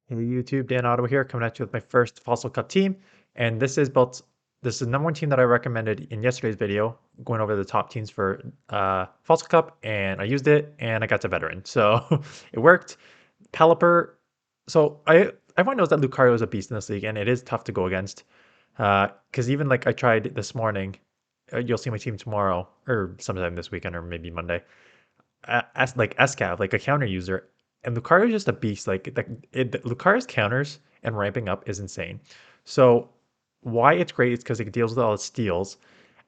Hey YouTube, DanOttawa here, coming at you with my first Fossil Cup team. And this is the number one team that I recommended in yesterday's video, going over the top teams for Fossil Cup, and I used it and I got to veteran. So it worked. Pelipper. So everyone knows that Lucario is a beast in this league, and it is tough to go against. Because even like I tried this morning, you'll see my team tomorrow, or sometime this weekend, or maybe Monday as like SCAV, like a counter user, and Lucario is just a beast. Lucario's counters and ramping up is insane. So why it's great is because it deals with all its steals,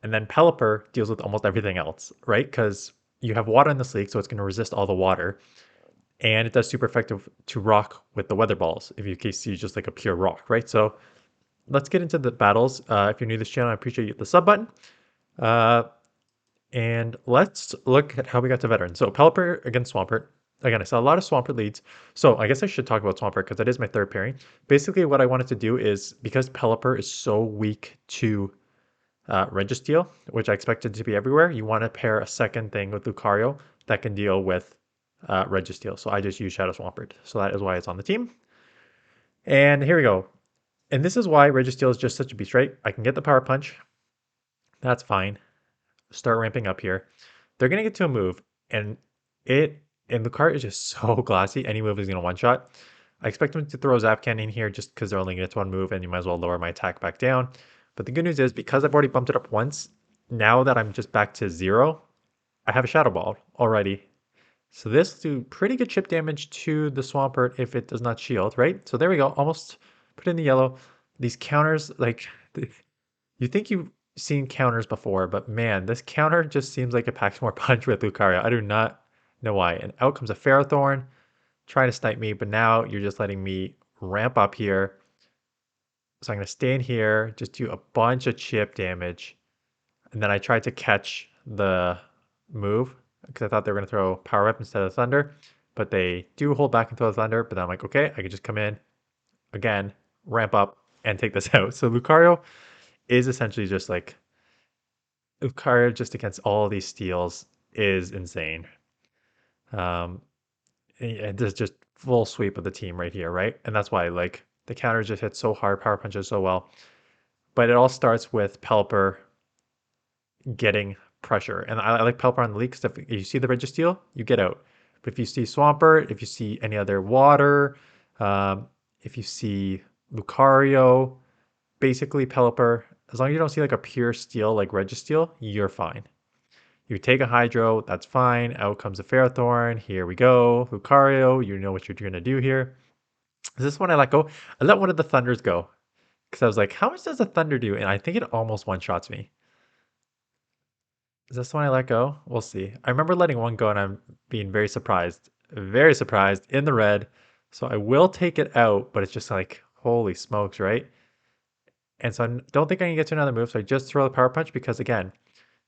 and then Pelipper deals with almost everything else, right? Because you have water in this league, so it's going to resist all the water, and it does super effective to rock with the weather balls if you case you just like a pure rock, right? So let's get into the battles. If you're new to this channel, I appreciate the sub button. Uh, and let's look at how we got to veteran. So Pelipper against Swampert. Again, I saw a lot of Swampert leads. So I guess I should talk about Swampert because that is my third pairing. Basically, what I wanted to do is because Pelipper is so weak to Registeel, which I expected to be everywhere, you want to pair a second thing with Lucario that can deal with Registeel. So I just use Shadow Swampert. So that is why it's on the team. And here we go. And this is why Registeel is just such a beast, right? I can get the Power Punch. That's fine. Start ramping up here. They're gonna get to a move, and it and the cart is just so glassy. Any move is gonna one shot. I expect them to throw Zap Cannon here just because they're only gonna get one move, and you might as well lower my attack back down. But the good news is because I've already bumped it up once, now that I'm just back to 0, I have a Shadow Ball already. So this do pretty good chip damage to the Swampert if it does not shield, right? So there we go, almost put in the yellow. These counters, like you think you've seen counters before, but man, this counter just seems like it packs more punch with Lucario. I do not know why. And out comes a Ferrothorn trying to snipe me, but now you're just letting me ramp up here. So I'm going to stay in here, just do a bunch of chip damage. And then I tried to catch the move because I thought they were going to throw Power Whip instead of Thunder. But they do hold back and throw the Thunder. But then I'm like, okay, I could just come in again, ramp up, and take this out. So Lucario is essentially just like Lucario just against all these steals is insane. Um, and there's just full sweep of the team right here, right? And that's why like the counter just hits so hard, power punches so well. But it all starts with Pelipper getting pressure, and I like Pelipper on the leak because if you see the Registeel, you get out. But if you see Swampert, if you see any other water, if you see Lucario, basically Pelipper, as long as you don't see like a pure steel like Registeel, you're fine. You take a Hydro, that's fine. Out comes a Ferrothorn. Here we go. Lucario, you know what you're going to do here. Is this one I let go? I let one of the Thunders go. Because I was like, how much does a Thunder do? And I think it almost one-shots me. Is this one I let go? We'll see. I remember letting one go and I'm being very surprised in the red. So I will take it out, but it's just like, holy smokes, right? And so I don't think I can get to another move. So I just throw the Power Punch because again,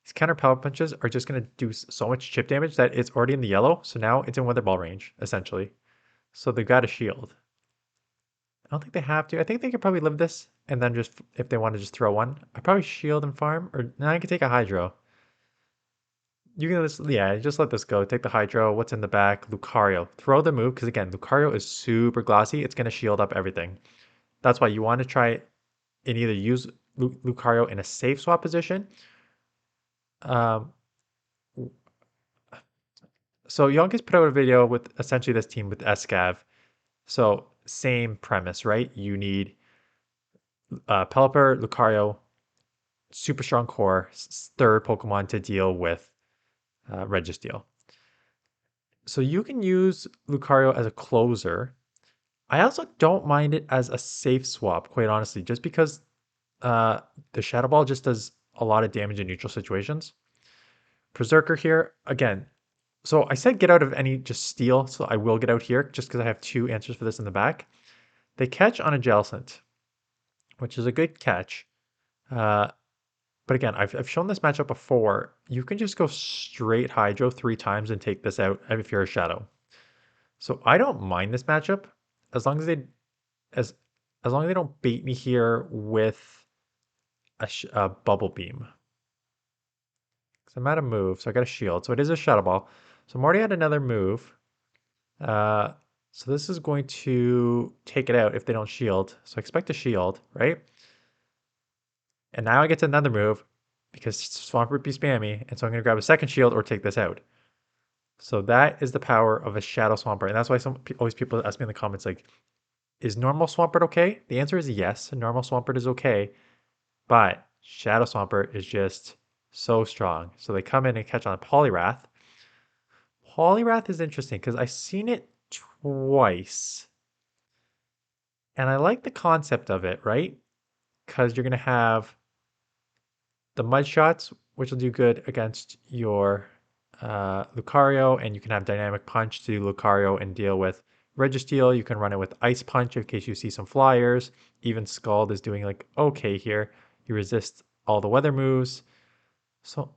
these counter power punches are just going to do so much chip damage that it's already in the yellow. So now it's in weather ball range, essentially. So they've got a shield. I don't think they have to. I think they could probably live this. And then just, if they want to just throw one, I probably shield and farm. Or now I can take a Hydro. You can just, yeah, just let this go. Take the Hydro. What's in the back? Lucario. Throw the move. Because again, Lucario is super glossy. It's going to shield up everything. That's why you want to try and either use Lucario in a safe swap position. Um, So Yonkers put out a video with essentially this team with SCAV. So same premise, right? You need Pelipper, Lucario, super strong core, third Pokemon to deal with Registeel. So you can use Lucario as a closer. I also don't mind it as a safe swap, quite honestly, just because uh, the Shadow Ball just does a lot of damage in neutral situations. Berserker here, again, so I said get out of any just steal, so I will get out here just because I have two answers for this in the back. They catch on a Jellicent, which is a good catch. Uh, but again, I've shown this matchup before. You can just go straight Hydro 3 times and take this out if you're a Shadow. So I don't mind this matchup as long as they as as long as they don't bait me here with a Bubble Beam. Because I'm out of move, so I got a shield. So it is a Shadow Ball. So I'm already at another move. So So this is going to take it out if they don't shield. So I expect a shield, right? And now I get to another move because Swampert be spammy, and so I'm going to grab a second shield or take this out. So that is the power of a Shadow Swampert, and that's why always people ask me in the comments like, is normal Swampert okay? The answer is yes, normal Swampert is okay, but Shadow Swampert is just so strong. So they come in and catch on a Poliwrath. Poliwrath is interesting because I've seen it twice, and I like the concept of it, right? Because you're going to have the mud shots, which will do good against your Lucario, and you can have Dynamic Punch to Lucario and deal with Registeel. You can run it with Ice Punch in case you see some flyers. Even Scald is doing like okay here. You resist all the weather moves. So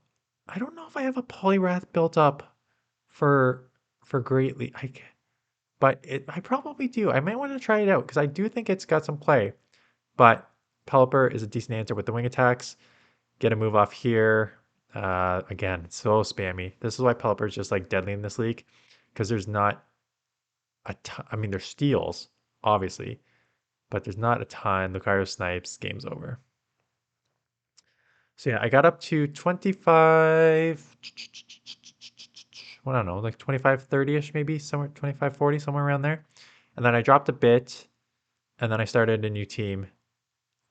I don't know if I have a Poliwrath built up for greatly. I probably do. I might want to try it out because I do think it's got some play. But Pelipper is a decent answer with the wing attacks. Get a move off here. Again, so spammy. This is why Pelipper is just like deadly in this league because there's not a ton. I mean, there's steals, obviously, but there's not a ton. Lucario snipes, game's over. So yeah, I got up to 25. I don't know, like 25, 30-ish maybe, somewhere 25, 40, somewhere around there. And then I dropped a bit, and then I started a new team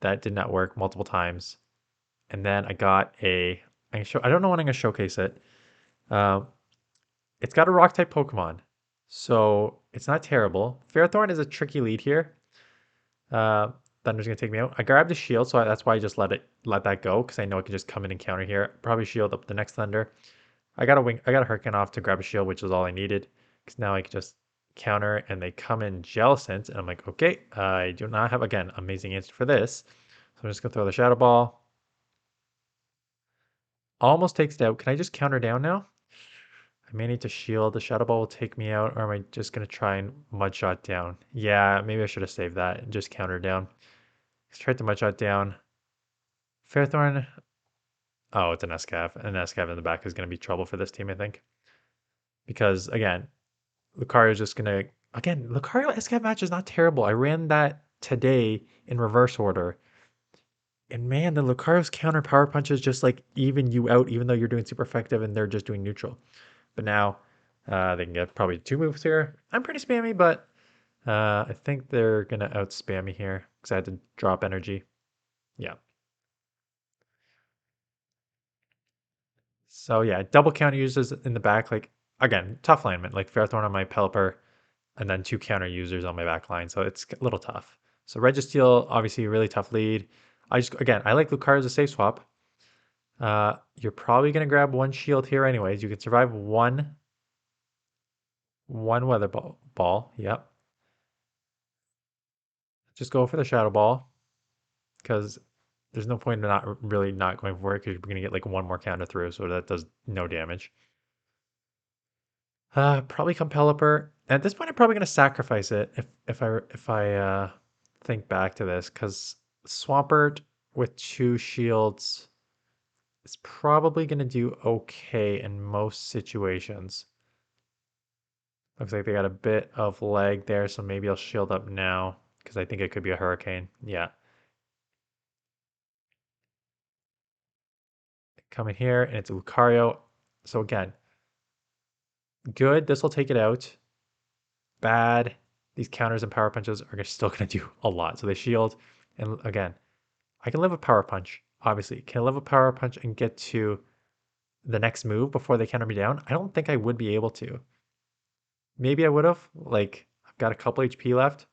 that did not work multiple times. And then I got I don't know when I'm gonna showcase it. Um, it's got a rock type Pokemon, so it's not terrible. Ferrothorn is a tricky lead here. Thunder's gonna take me out. I grabbed a shield, so that's why I just let that go because I know I can just come in and counter here. Probably shield up the next Thunder. I got a Hurricane off to grab a shield, which is all I needed because now I can just counter and they come in Jellicent, and I'm like, okay, I do not have again amazing answer for this, so I'm just gonna throw the Shadow Ball. Almost takes it out. Can I just counter down now? I may need to shield. The Shadow Ball will take me out, or am I just going to try and Mud Shot down? Yeah, maybe I should have saved that and just counter down. Let's try to Mud Shot down. Fairthorn. Oh, it's an Escav. An Escav in the back is going to be trouble for this team, I think. Because, again, Lucario's just going to... Again, Lucario Escav match is not terrible. I ran that today in reverse order. And man, the Lucario's counter power punches just like even you out, even though you're doing super effective and they're just doing neutral. But now they can get probably two moves here. I'm pretty spammy, but I think they're going to outspam me here because I had to drop energy. Yeah. So yeah, double counter users in the back. Like, again, tough alignment. Like Fairthorn on my Pelipper and then two counter users on my back line. So it's a little tough. So Registeel, obviously a really tough lead. Again, I like Lucario as a safe swap. You're probably going to grab one shield here anyways. You can survive one weather ball. Yep. Just go for the shadow ball because there's no point in not going for it because you're going to get like one more counter through, so that does no damage. Probably come Pelipper. At this point, I'm probably going to sacrifice it if I think back to this because Swampert with two shields is probably going to do okay in most situations. Looks like they got a bit of lag there, so maybe I'll shield up now because I think it could be a hurricane. Yeah. Come in here, and it's a Lucario. So again, good. This will take it out. Bad. These counters and power punches are still going to do a lot. So they shield. And again, I can live with power punch, obviously. Can I live with power punch and get to the next move before they counter me down? I don't think I would be able to. Maybe I would have. Like, I've got a couple HP left,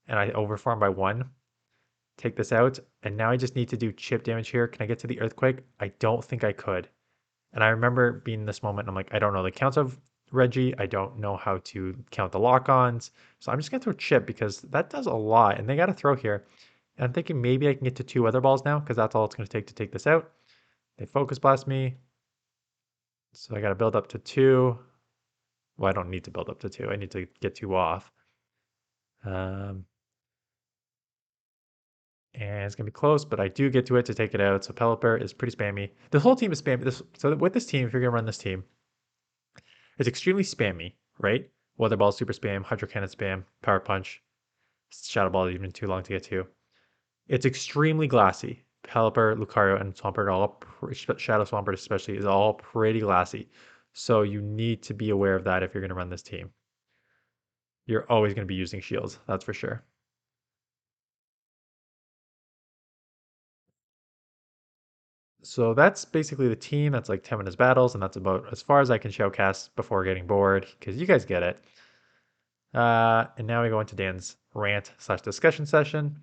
and I overfarm by one. Take this out, and now I just need to do chip damage here. Can I get to the Earthquake? I don't think I could. And I remember being in this moment, and I'm like, I don't know the counts of Reggie. I don't know how to count the lock-ons. So I'm just going to throw chip because that does a lot, and they got to throw here. And I'm thinking maybe I can get to two weather balls now because that's all it's going to take this out. They focus blast me. So I got to build up to two. Well, I don't need to build up to two. I need to get two off. Um, and it's going to be close, but I do get to it to take it out. So Pelipper is pretty spammy. This whole team is spammy. So with this team, if you're going to run this team, it's extremely spammy, right? Weather Ball, Super Spam, Hydro Cannon Spam, Power Punch, Shadow Ball is even too long to get to. It's extremely glassy. Pelipper, Lucario, and Swampert are all Shadow Swampert especially is all pretty glassy. So you need to be aware of that if you're going to run this team. You're always going to be using shields, that's for sure. So that's basically the team. That's like 10 minutes battles, and that's about as far as I can shoutcast before getting bored, because you guys get it. And now we go into Dan's rant slash discussion session.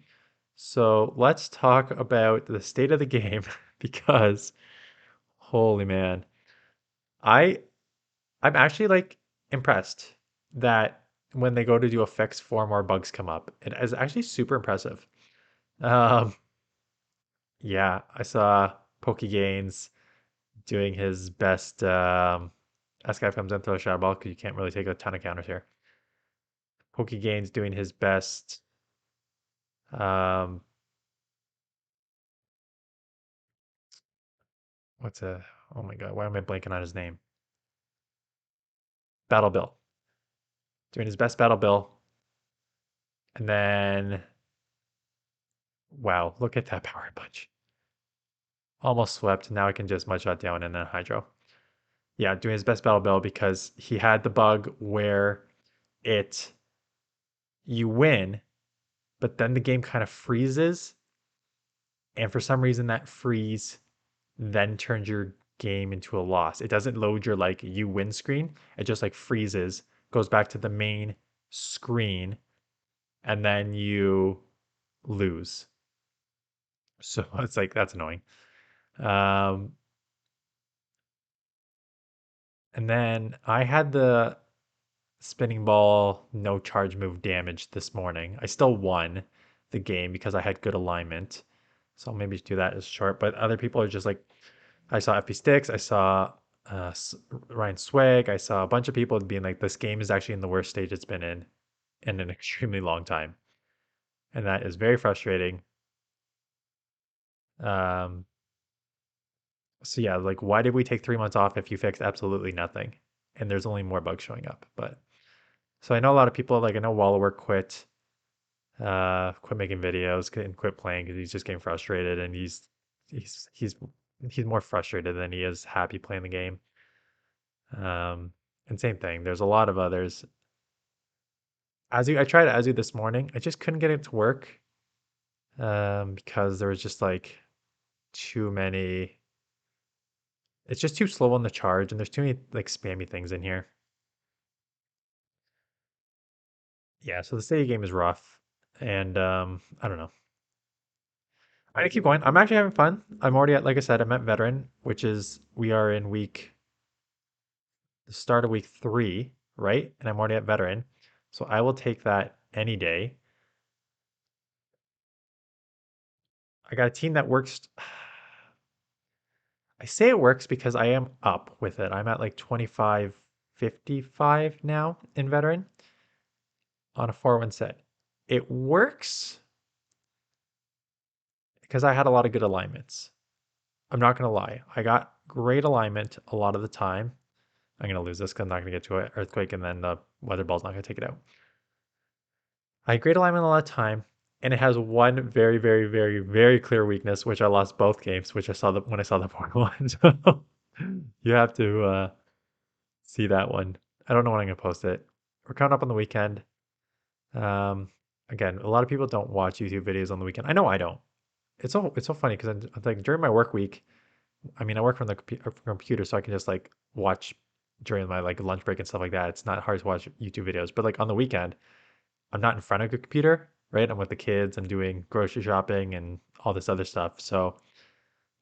So let's talk about the state of the game because holy man, I I'm actually like impressed that when they go to do effects, 4 more bugs come up. It is actually super impressive. Um, yeah, I saw Pokegains doing his best. S-Guy comes in, throws a shadow ball because you can't really take a ton of counters here. Pokegains doing his best. Um, what's a? Oh my god, why am I blanking on his name? Battle Bill doing his best Battle Bill, and then wow, look at that power punch. Almost swept. Now I can just mud shot down and then hydro. Yeah, doing his best Battle Bill because he had the bug where it you win, but then the game kind of freezes, and for some reason that freeze then turns your game into a loss. It doesn't load your like you win screen. It just like freezes, goes back to the main screen, and then you lose. So it's like that's annoying. Um, and then I had the spinning ball no charge move damage this morning. I still won the game because I had good alignment. So I'll maybe do that as short. But other people are just like, I saw FP Sticks, I saw Ryan Swag, I saw a bunch of people being like, this game is actually in the worst stage it's been in an extremely long time. And that is very frustrating. Um, so yeah, like why did we take 3 months off if you fixed absolutely nothing? And there's only more bugs showing up. But so I know a lot of people like I know Wallower quit making videos and quit playing because he's just getting frustrated and he's he's he's more frustrated than he is happy playing the game. Um, and same thing. There's a lot of others. I tried Azu this morning. I just couldn't get it to work because there was just like too many. It's just too slow on the charge, and there's too many like spammy things in here. Yeah, so the city game is rough, and I don't know. I'm gonna keep going. I'm actually having fun. I'm already at, like I said, I'm at veteran, which is we are in the start of week 3, right? And I'm already at veteran, so I will take that any day. I got a team that works. I say it works because I am up with it. I'm at like 25.55 now in veteran on a 4-1 set. It works because I had a lot of good alignments. I'm not going to lie. I got great alignment a lot of the time. I'm going to lose this because I'm not going to get to an earthquake and then the weather ball's not going to take it out. I had great alignment a lot of time, and it has one very, very, very, very clear weakness, which I lost both games, which I saw when I saw the point one. So you have to see that one. I don't know when I'm gonna post it. We're coming up on the weekend. Um, again, a lot of people don't watch YouTube videos on the weekend. I know I don't. It's so funny because like during my work week, I mean, I work from the computer, so I can just like watch during my like lunch break and stuff like that. It's not hard to watch YouTube videos. But like on the weekend, I'm not in front of a computer, right? I'm with the kids. I'm doing grocery shopping and all this other stuff. So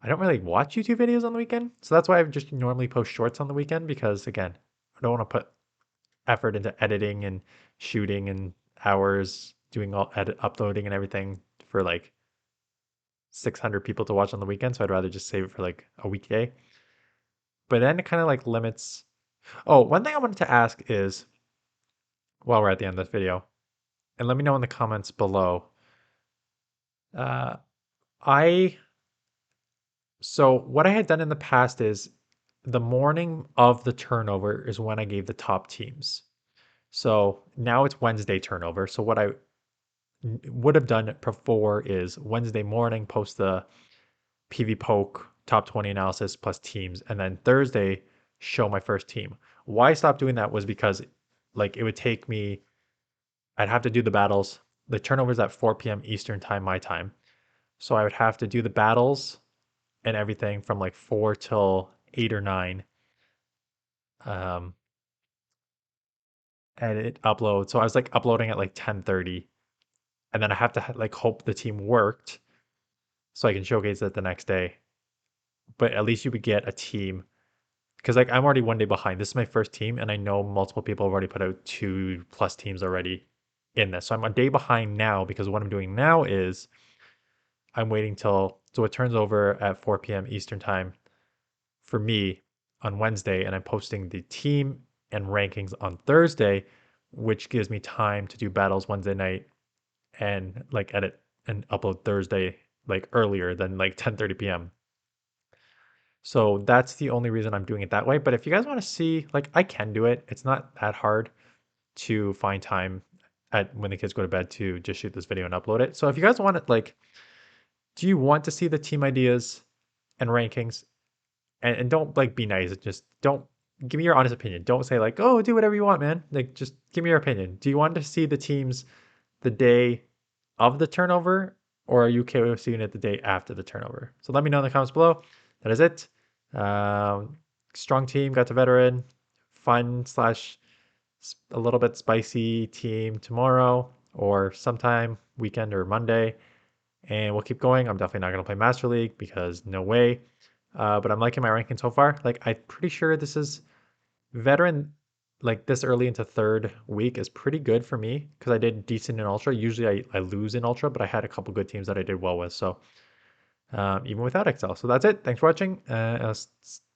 I don't really watch YouTube videos on the weekend. So that's why I just normally post shorts on the weekend because again, I don't want to put effort into editing and shooting and hours doing all edit uploading and everything for like 600 people to watch on the weekend. So I'd rather just save it for like a weekday. But then it kind of like limits. Oh, one thing I wanted to ask is while we're at the end of this video, and let me know in the comments below. Uh, I so what I had done in the past is the morning of the turnover is when I gave the top teams. So now it's Wednesday turnover. So what I would have done before is Wednesday morning post the PV poke top 20 analysis plus teams, and then Thursday show my first team. Why I stopped doing that was because like it would take me, I'd have to do the battles. The turnover's at 4 p.m. Eastern time, my time. So I would have to do the battles and everything from like 4 till 8 or 9. Um, edit, upload. So I was like uploading at like 10:30, and then I have to like hope the team worked so I can showcase it the next day. But at least you would get a team because like I'm already 1 day behind. This is my first team, and I know multiple people have already put out 2+ teams already in this. So I'm a day behind now because what I'm doing now is I'm waiting till so it turns over at 4 p.m. Eastern time for me on Wednesday, and I'm posting the team and rankings on Thursday, which gives me time to do battles Wednesday night and like edit and upload Thursday like earlier than like 10:30 p.m. So that's the only reason I'm doing it that way. But if you guys want to see, like I can do it. It's not that hard to find time at when the kids go to bed to just shoot this video and upload it. So if you guys want it, like, do you want to see the team ideas and rankings? And don't like be nice. Just don't give me your honest opinion. Don't say like, oh, do whatever you want, man. Like just give me your opinion. Do you want to see the teams the day of the turnover, or are you okay with seeing it the day after the turnover? So let me know in the comments below. That is it. Um, Strong team, got to veteran, fun slash a little bit spicy team tomorrow or sometime weekend or Monday, and we'll keep going. I'm definitely not gonna play Master League because no way. But I'm liking my ranking so far. Like I'm pretty sure this is veteran like this early into third week is pretty good for me because I did decent in ultra. Usually I lose in ultra, but I had a couple good teams that I did well with. So even without Excel. So that's it. Thanks for watching.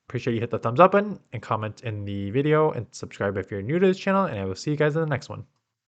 Appreciate you hit the thumbs up button and comment in the video and subscribe if you're new to this channel. And I will see you guys in the next one.